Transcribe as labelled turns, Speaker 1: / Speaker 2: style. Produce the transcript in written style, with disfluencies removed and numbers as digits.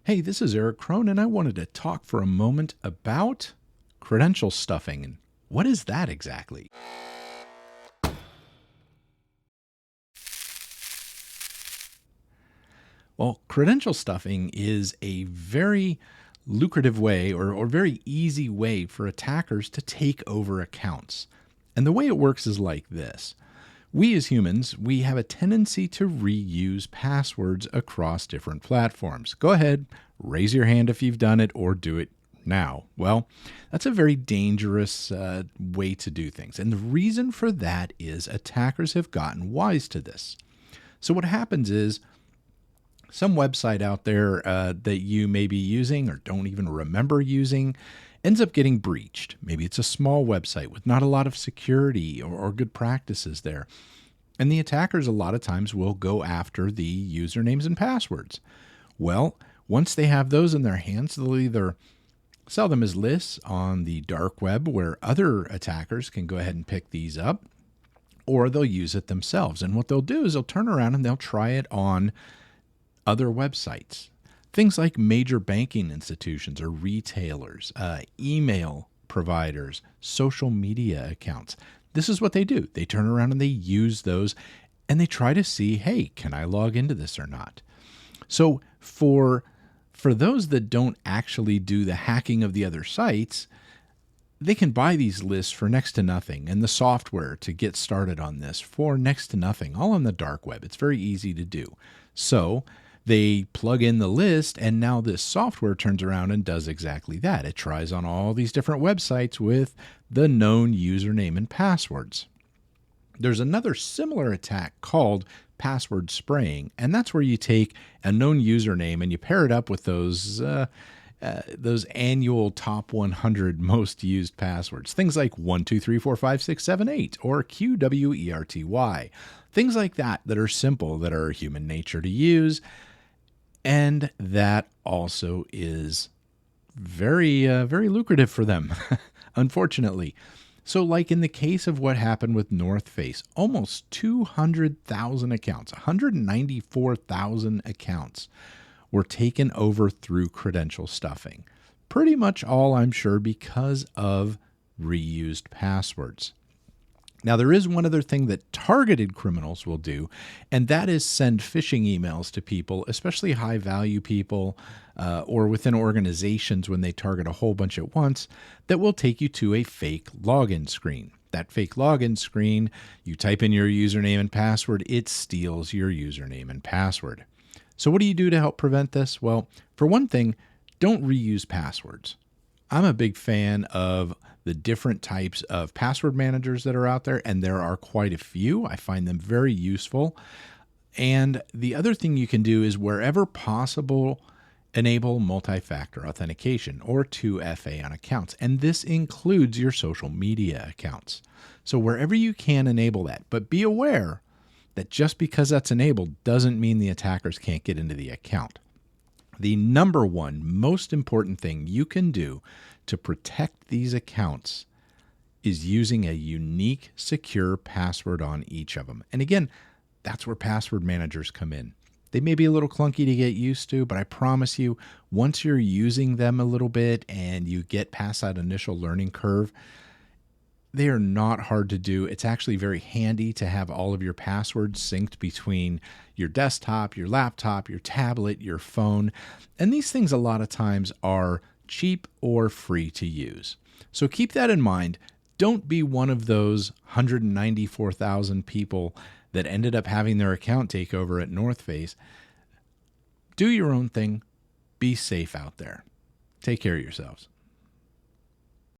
Speaker 1: Hey, this is Eric Krohn, and I wanted to talk for a moment about credential stuffing. And what is that exactly? Well, credential stuffing is a very lucrative way or very easy way for attackers to take over accounts. And the way it works is like this. We as humans, we have a tendency to reuse passwords across different platforms. Go ahead, raise your hand if you've done it or do it now. Well, that's a very dangerous way to do things. And the reason for that is attackers have gotten wise to this. So what happens is some website out there that you may be using or don't even remember using ends up getting breached. Maybe it's a small website with not a lot of security or good practices there. And the attackers a lot of times will go after the usernames and passwords. Well, once they have those in their hands, they'll either sell them as lists on the dark web where other attackers can go ahead and pick these up, or they'll use it themselves. And what they'll do is they'll turn around and they'll try it on other websites. Things like major banking institutions or retailers, email providers, social media accounts. This is what they do. They turn around and they use those and they try to see, hey, can I log into this or not? So for those that don't actually do the hacking of the other sites, they can buy these lists for next to nothing and the software to get started on this for next to nothing, all on the dark web. It's very easy to do. So they plug in the list, and now this software turns around and does exactly that. It tries on all these different websites with the known username and passwords. There's another similar attack called password spraying, and that's where you take a known username and you pair it up with those annual top 100 most used passwords. Things like 1234567 or QWERTY. Things like that are simple, that are human nature to use. And that also is very lucrative for them, unfortunately. So like in the case of what happened with North Face, almost 200,000 accounts, 194,000 accounts were taken over through credential stuffing. Pretty much all, I'm sure, because of reused passwords. Now, there is one other thing that targeted criminals will do, and that is send phishing emails to people, especially high-value people or within organizations when they target a whole bunch at once, that will take you to a fake login screen. That fake login screen, you type in your username and password, it steals your username and password. So what do you do to help prevent this? Well, for one thing, don't reuse passwords. I'm a big fan of the different types of password managers that are out there, and there are quite a few. I find them very useful. And the other thing you can do is, wherever possible, enable multi-factor authentication or 2FA on accounts. And this includes your social media accounts. So wherever you can, enable that. But be aware that just because that's enabled doesn't mean the attackers can't get into the account. The number one most important thing you can do to protect these accounts is using a unique, secure password on each of them. And again, that's where password managers come in. They may be a little clunky to get used to, but I promise you, once you're using them a little bit and you get past that initial learning curve, they are not hard to do. It's actually very handy to have all of your passwords synced between your desktop, your laptop, your tablet, your phone. And these things a lot of times are cheap or free to use. So keep that in mind. Don't be one of those 194,000 people that ended up having their account take over at North Face. Do your own thing. Be safe out there. Take care of yourselves.